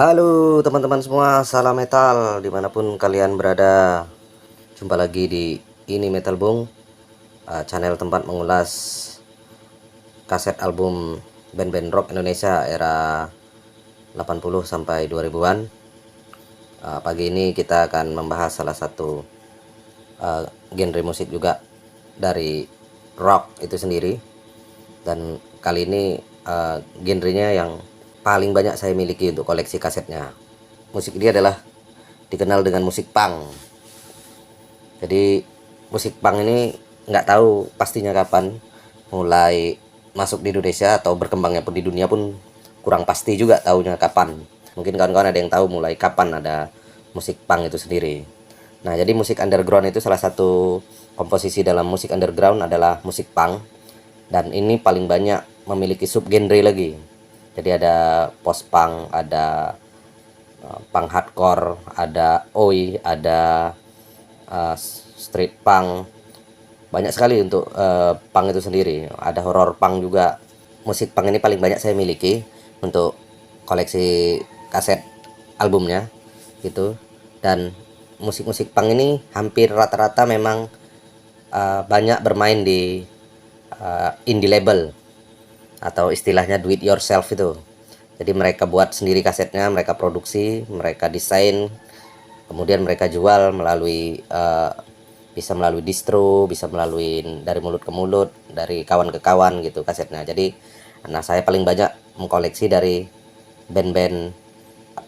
Halo teman-teman semua, salam metal dimanapun kalian berada. Jumpa lagi di Ini Metal Bung, channel tempat mengulas kaset album band-band rock Indonesia era 80 sampai 2000-an. Pagi ini kita akan membahas salah satu genre musik juga dari rock itu sendiri. Dan kali ini genrenya yang paling banyak saya miliki untuk koleksi kasetnya. Musik ini adalah dikenal dengan musik punk. Jadi musik punk ini nggak tahu pastinya kapan mulai masuk di Indonesia, atau berkembangnya pun di dunia pun kurang pasti juga tahunya kapan. Mungkin kawan-kawan ada yang tahu mulai kapan ada musik punk itu sendiri. Nah, jadi musik underground itu salah satu komposisi dalam musik underground adalah musik punk, dan ini paling banyak memiliki subgenre lagi. Jadi ada post punk, ada punk hardcore, ada oi, ada street punk. Banyak sekali untuk punk itu sendiri. Ada horror punk juga. Musik punk ini paling banyak saya miliki untuk koleksi kaset albumnya gitu. Dan musik-musik punk ini hampir rata-rata memang banyak bermain di indie label, atau istilahnya do it yourself itu. Jadi mereka buat sendiri kasetnya, mereka produksi, mereka desain, kemudian mereka jual melalui bisa melalui distro, bisa melalui dari mulut ke mulut, dari kawan ke kawan gitu kasetnya. Jadi saya paling banyak mengkoleksi dari band-band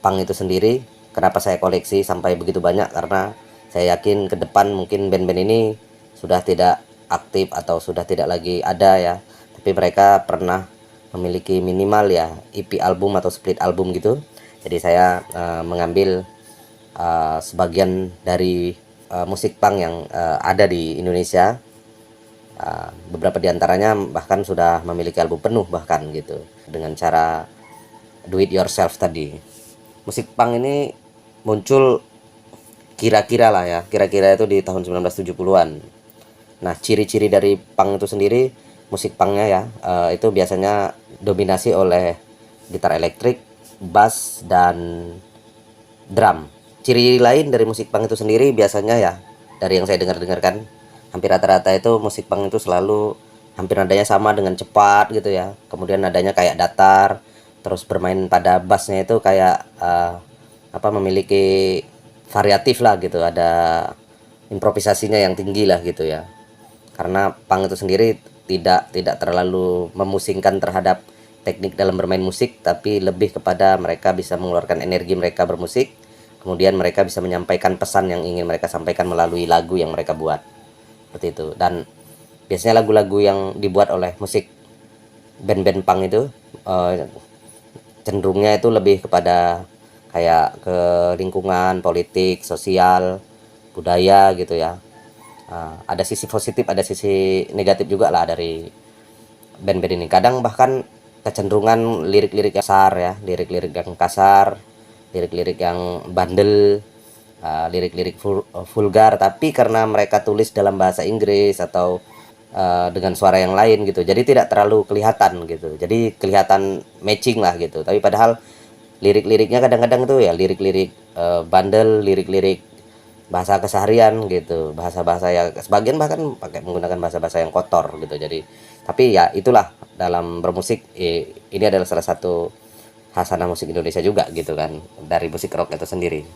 punk itu sendiri. Kenapa saya koleksi sampai begitu banyak? Karena saya yakin ke depan mungkin band-band ini sudah tidak aktif atau sudah tidak lagi ada ya, tapi mereka pernah memiliki minimal ya EP album atau split album gitu. Jadi saya mengambil sebagian dari musik punk yang ada di Indonesia. Beberapa diantaranya bahkan sudah memiliki album penuh bahkan gitu, dengan cara do it yourself tadi. Musik punk ini muncul kira-kira lah ya, kira-kira itu di tahun 1970-an. Nah, ciri-ciri dari punk itu sendiri, musik punknya ya, itu biasanya dominasi oleh gitar elektrik, bass, dan drum. Ciri lain dari musik punk itu sendiri biasanya ya, dari yang saya dengar-dengarkan, hampir rata-rata itu musik punk itu selalu hampir nadanya sama dengan cepat gitu ya. Kemudian nadanya kayak datar, terus bermain pada bassnya itu kayak memiliki variatif lah gitu, ada improvisasinya yang tinggi lah gitu ya. Karena punk itu sendiri tidak terlalu memusingkan terhadap teknik dalam bermain musik, tapi lebih kepada mereka bisa mengeluarkan energi mereka bermusik, kemudian mereka bisa menyampaikan pesan yang ingin mereka sampaikan melalui lagu yang mereka buat, seperti itu. Dan biasanya lagu-lagu yang dibuat oleh musik band-band punk itu cenderungnya itu lebih kepada kayak ke lingkungan, politik, sosial, budaya gitu ya. Ada sisi positif, ada sisi negatif juga lah dari band-band ini. Kadang bahkan kecenderungan lirik-lirik yang kasar ya, lirik-lirik yang kasar, lirik-lirik yang bandel, lirik-lirik vulgar, tapi karena mereka tulis dalam bahasa Inggris atau dengan suara yang lain gitu, jadi tidak terlalu kelihatan gitu, jadi kelihatan matching lah gitu. Tapi padahal lirik-liriknya kadang-kadang tuh ya lirik-lirik bandel, lirik-lirik bahasa keseharian gitu, bahasa-bahasa yang sebagian bahkan pakai menggunakan bahasa-bahasa yang kotor gitu. Jadi tapi ya itulah dalam bermusik, ini adalah salah satu hasanah musik Indonesia juga gitu kan, dari musik rock itu sendiri.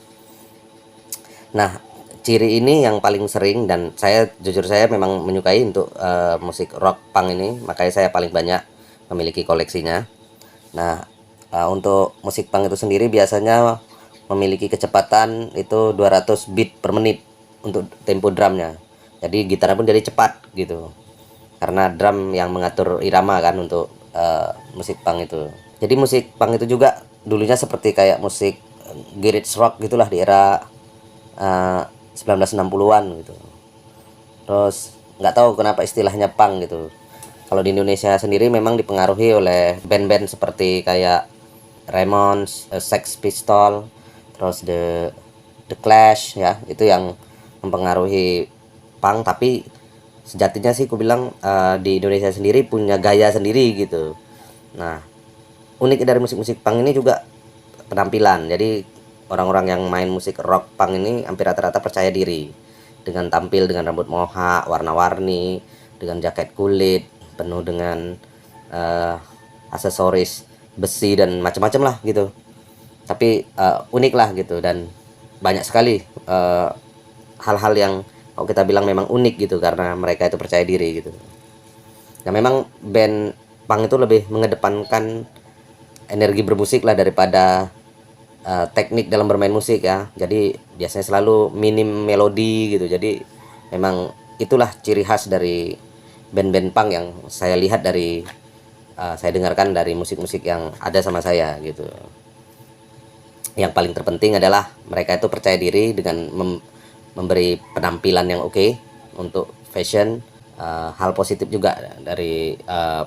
Nah, ciri ini yang paling sering, dan saya jujur saya memang menyukai untuk musik rock punk ini, makanya saya paling banyak memiliki koleksinya. Nah, untuk musik punk itu sendiri biasanya memiliki kecepatan itu 200 beat per menit untuk tempo drumnya. Jadi gitarnya pun jadi cepat gitu, karena drum yang mengatur irama kan untuk musik punk itu. Jadi musik punk itu juga dulunya seperti kayak musik garage rock gitulah di era 1960-an gitu. Terus nggak tahu kenapa istilahnya punk gitu. Kalau di Indonesia sendiri memang dipengaruhi oleh band-band seperti kayak Ramones, Sex Pistol, terus The Clash ya, itu yang mempengaruhi punk. Tapi sejatinya sih aku bilang di Indonesia sendiri punya gaya sendiri gitu. Nah, unik dari musik-musik punk ini juga penampilan. Jadi orang-orang yang main musik rock punk ini hampir rata-rata percaya diri dengan tampil dengan rambut mohawk warna-warni, dengan jaket kulit penuh dengan aksesoris besi dan macam-macam lah gitu. Tapi unik lah gitu, dan banyak sekali hal-hal yang kalau kita bilang memang unik gitu karena mereka itu percaya diri gitu. Nah memang band punk itu lebih mengedepankan energi bermusik lah daripada teknik dalam bermain musik ya. Jadi biasanya selalu minim melodi gitu. Jadi memang itulah ciri khas dari band-band punk yang saya lihat dari saya dengarkan dari musik-musik yang ada sama saya gitu. Yang paling terpenting adalah mereka itu percaya diri dengan memberi penampilan yang oke untuk fashion. Hal positif juga dari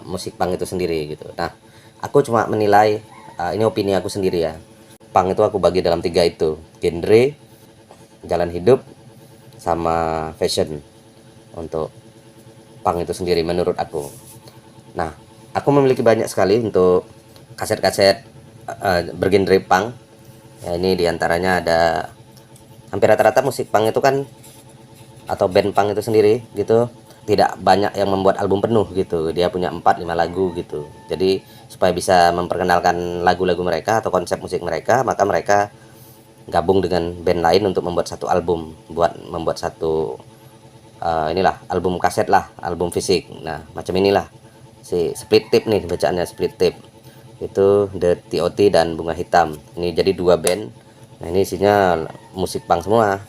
musik punk itu sendiri gitu. Nah, aku cuma menilai, ini opini aku sendiri ya. Punk itu aku bagi dalam 3 itu, genre, jalan hidup, sama fashion untuk punk itu sendiri menurut aku. Nah, aku memiliki banyak sekali untuk kaset-kaset bergenre punk. Ya, ini diantaranya ada hampir rata-rata musik punk itu kan atau band punk itu sendiri gitu tidak banyak yang membuat album penuh gitu. Dia punya 4-5 lagu gitu. Jadi supaya bisa memperkenalkan lagu-lagu mereka atau konsep musik mereka, maka mereka gabung dengan band lain untuk membuat satu album, membuat satu inilah album kaset lah, album fisik. Nah macam inilah si Split Tip nih bacaannya, Split Tip itu The TOT dan Bunga Hitam. Ini jadi 2 band. Nah ini isinya musik punk semua.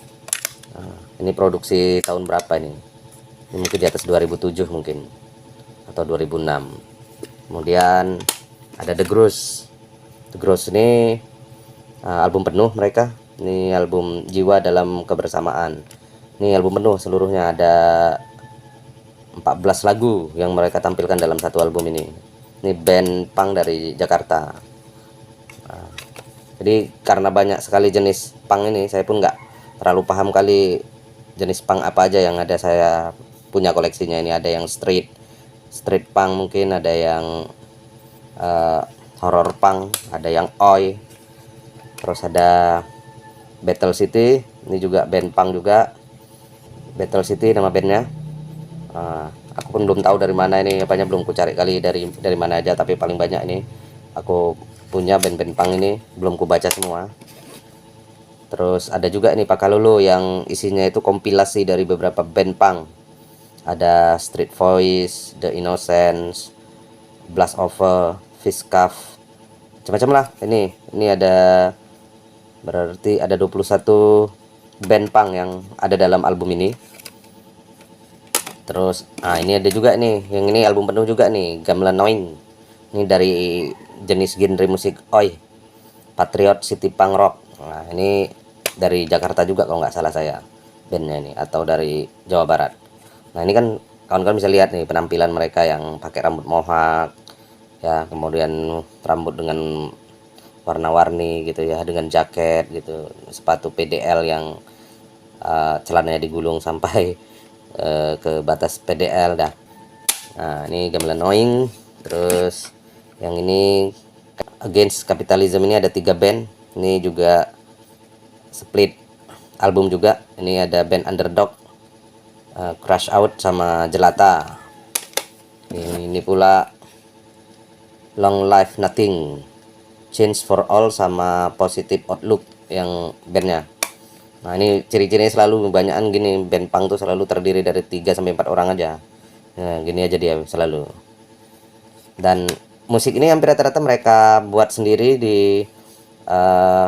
Ini produksi tahun berapa ini mungkin di atas 2007 mungkin atau 2006. Kemudian ada The Grooves. The Grooves ini album penuh mereka. Ini album Jiwa Dalam Kebersamaan. Ini album penuh seluruhnya, ada 14 lagu yang mereka tampilkan dalam satu album ini. Ini band punk dari Jakarta. Jadi karena banyak sekali jenis punk ini, saya pun nggak terlalu paham kali jenis punk apa aja yang ada. Saya punya koleksinya. Ini ada yang street punk, mungkin ada yang horror punk, ada yang oi, terus ada Battle City. Ini juga band punk juga, Battle City nama bandnya. Aku pun belum tahu dari mana ini, apanya belum ku cari kali dari mana aja, tapi paling banyak ini aku punya band-band punk ini, belum ku baca semua. Terus ada juga ini Pakalulu yang isinya itu kompilasi dari beberapa band punk. Ada Street Voice, The Innocents, Blast Over, Fishcuff, macam-macam lah. Ini ada berarti ada 21 band punk yang ada dalam album ini. Terus ini ada juga nih, yang ini album penuh juga nih, Gamelan Knowing. Ini dari jenis genre musik oi, Patriot City Punk Rock. Nah ini dari Jakarta juga kalau nggak salah saya bandnya ini, atau dari Jawa Barat. Nah ini kan kawan-kawan bisa lihat nih penampilan mereka yang pakai rambut mohawk ya, kemudian rambut dengan warna-warni gitu ya, dengan jaket gitu, sepatu PDL yang celananya digulung sampai ke batas PDL dah. Nah ini Gamelan Knowing. Terus yang ini Against Capitalism, ini ada 3 band. Ini juga split album juga. Ini ada band Underdog, Crash Out sama Jelata. Ini pula Long Life Nothing, Change for All sama Positive Outlook yang bandnya. Nah ini ciri-cirinya selalu kebanyakan gini, band punk tuh selalu terdiri dari 3-4 orang aja. Nah gini aja dia selalu. Dan musik ini hampir rata-rata mereka buat sendiri di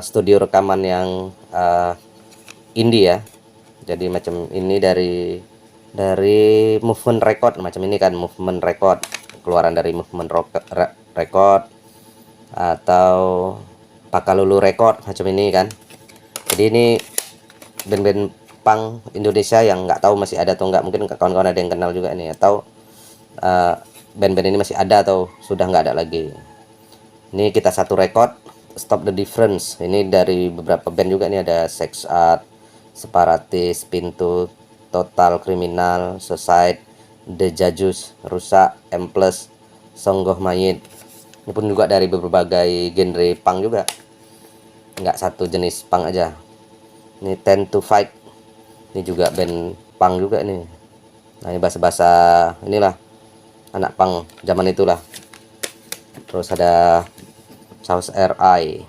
studio rekaman yang indie ya. Jadi macam ini dari Movement Record, macam ini kan Movement Record, keluaran dari Movement Record atau Pakalulu Record macam ini kan. Jadi ini band-band punk Indonesia yang nggak tahu masih ada atau nggak, mungkin kawan-kawan ada yang kenal juga ini, atau band-band ini masih ada atau sudah nggak ada lagi. Ini Kita Satu Record, Stop the Difference. Ini dari beberapa band juga nih, ada Sex Art, Separatis, Pintu, Total Kriminal, Society, The Jajus, Rusak, M+, Songgoh Mayit. Ini pun juga dari berbagai genre punk juga. nggak satu jenis punk aja. Ini 10 to 5, ini juga band punk juga nih. Nah ini bahasa-bahasa inilah anak punk zaman itulah. Terus ada Chaos RI,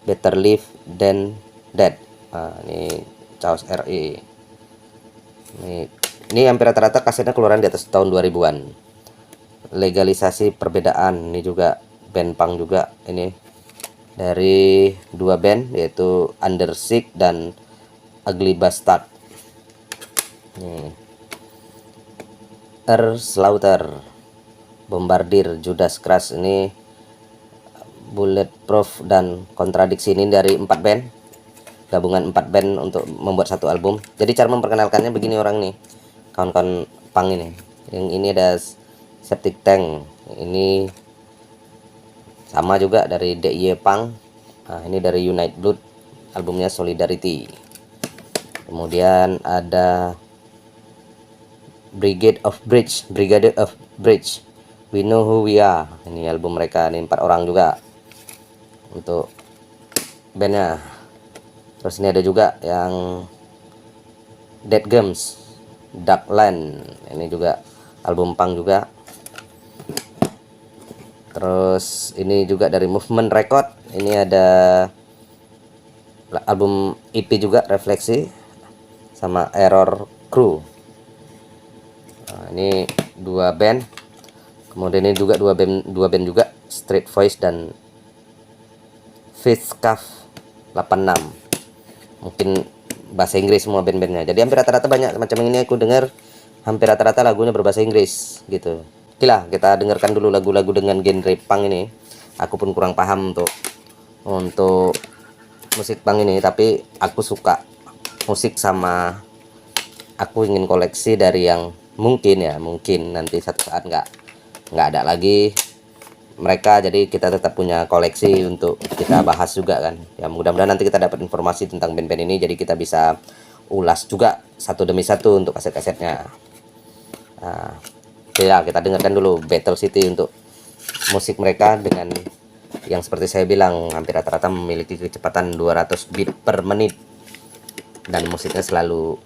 Better Live Than Dead. Nah, ini Chaos RI. Ini hampir rata-rata kasetnya keluaran di atas tahun 2000-an. Legalisasi Perbedaan, ini juga band punk juga ini. Dari dua band yaitu Under Siege dan Ugly Bastard. Slaughter, Bombardier, Judas Crush, ini Bulletproof dan Kontradiksi. Ini dari 4 band, gabungan 4 band untuk membuat satu album. Jadi cara memperkenalkannya begini orang nih, kawan-kawan punk ini. Yang ini ada Septic Tank, ini sama juga dari DIY Punk. Nah ini dari Unite Blood, albumnya Solidarity. Kemudian ada Brigade of Bridge, We Know Who We Are. Ini album mereka, ini 4 orang juga untuk bandnya. Terus ini ada juga yang Dead Gums, Darkland, ini juga album punk juga. Terus ini juga dari Movement Record, ini ada album EP juga, Refleksi, sama Error Crew. Nah, ini 2 band. Kemudian ini juga 2 band juga, Street Voice dan Fistcuff 86. Mungkin bahasa Inggris semua band-bandnya. Jadi hampir rata-rata banyak macam ini aku dengar, hampir rata-rata lagunya berbahasa Inggris gitu. Oke lah, kita dengarkan dulu lagu-lagu dengan genre punk ini. Aku pun kurang paham untuk musik punk ini, tapi aku suka musik sama aku ingin koleksi dari yang mungkin nanti satu saat nggak ada lagi mereka, jadi kita tetap punya koleksi untuk kita bahas juga kan ya. Mudah-mudahan nanti kita dapat informasi tentang band-band ini, jadi kita bisa ulas juga satu demi satu untuk kaset-kasetnya. Nah, ya kita dengarkan dulu Battle City untuk musik mereka dengan yang seperti saya bilang hampir rata-rata memiliki kecepatan 200 beat per menit dan musiknya selalu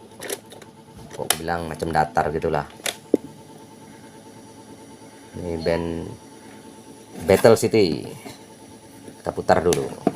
kok bilang macam datar gitulah. Ini band Battle City, kita putar dulu.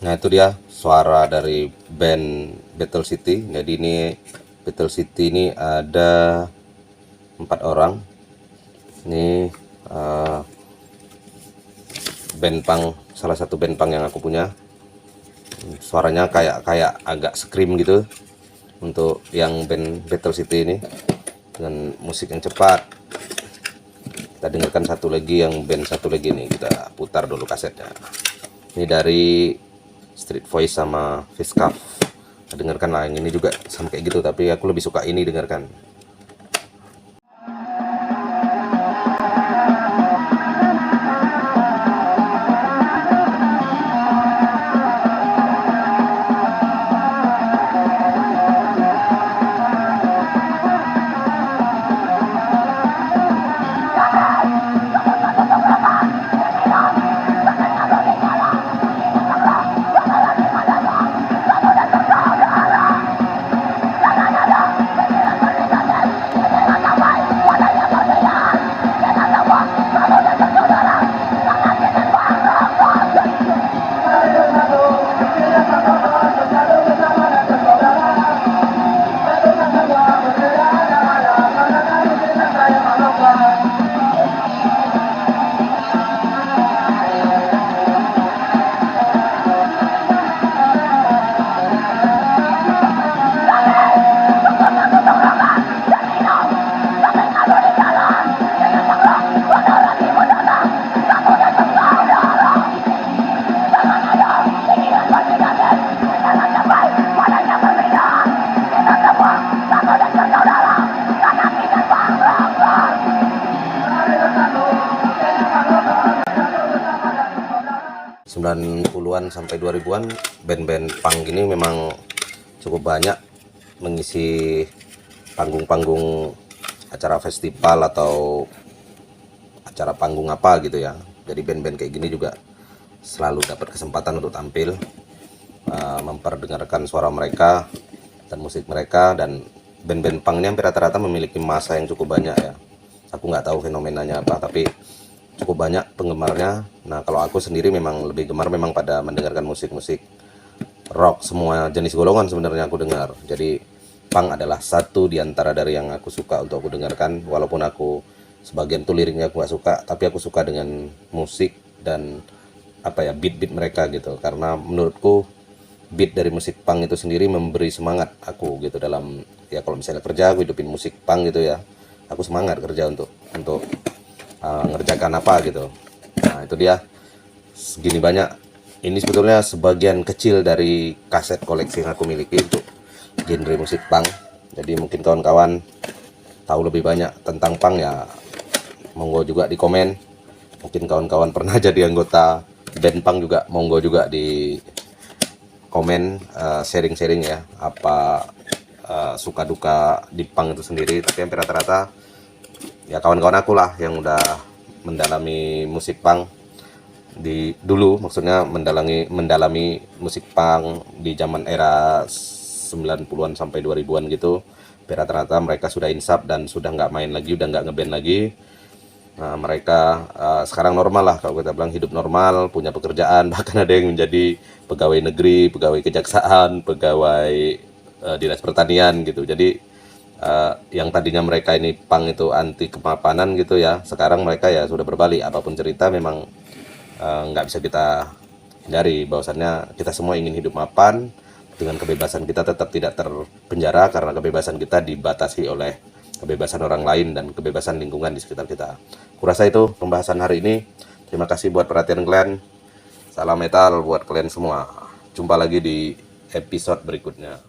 Nah itu dia suara dari band Battle City. Jadi ini Battle City ini ada 4 orang. Ini band punk, salah satu band punk yang aku punya. Suaranya kayak agak scream gitu untuk yang band Battle City ini, dengan musik yang cepat. Kita dengarkan satu lagi, yang band satu lagi nih, kita putar dulu kasetnya. Ini dari Street Voice sama Fistcuff. Dengarkan lah, yang ini juga sama kayak gitu, tapi aku lebih suka ini, dengarkan. 90-an sampai 2000-an band-band punk ini memang cukup banyak mengisi panggung-panggung acara festival atau acara panggung apa gitu ya. Jadi band-band kayak gini juga selalu dapat kesempatan untuk tampil, memperdengarkan suara mereka dan musik mereka. Dan band-band punk ini hampir rata-rata memiliki massa yang cukup banyak ya. Aku nggak tahu fenomenanya apa, tapi cukup banyak penggemarnya. Nah, kalau aku sendiri memang lebih gemar memang pada mendengarkan musik-musik rock, semua jenis golongan sebenarnya aku dengar. Jadi punk adalah satu di antara dari yang aku suka untuk aku dengarkan, walaupun aku sebagian tuh liriknya aku gak suka, tapi aku suka dengan musik dan apa ya, beat-beat mereka gitu. Karena menurutku beat dari musik punk itu sendiri memberi semangat aku gitu dalam, ya kalau misalnya kerja aku hidupin musik punk gitu ya, aku semangat kerja untuk ngerjakan apa gitu. Nah itu dia, segini banyak. Ini sebetulnya sebagian kecil dari kaset koleksi yang aku miliki untuk genre musik punk. Jadi mungkin kawan-kawan tahu lebih banyak tentang punk ya, monggo juga di komen. Mungkin kawan-kawan pernah jadi anggota band punk juga, monggo juga di komen, sharing-sharing ya, apa suka duka di punk itu sendiri. Tapi hampir rata-rata ya kawan-kawan aku lah yang udah mendalami musik punk di dulu, maksudnya mendalami musik punk di zaman era 90-an sampai 2000-an gitu. Rata-rata mereka sudah insaf dan sudah nggak main lagi, udah nggak ngeband lagi. Nah, mereka sekarang normal lah, kalau kita bilang hidup normal, punya pekerjaan, bahkan ada yang menjadi pegawai negeri, pegawai kejaksaan, pegawai dinas pertanian gitu. Jadi yang tadinya mereka ini punk itu anti kemapanan gitu ya, sekarang mereka ya sudah berbalik. Apapun cerita memang nggak bisa kita hindari bahwasannya kita semua ingin hidup mapan dengan kebebasan kita tetap tidak terpenjara, karena kebebasan kita dibatasi oleh kebebasan orang lain dan kebebasan lingkungan di sekitar kita. Kurasa itu pembahasan hari ini. Terima kasih buat perhatian kalian. Salam metal buat kalian semua. Jumpa lagi di episode berikutnya.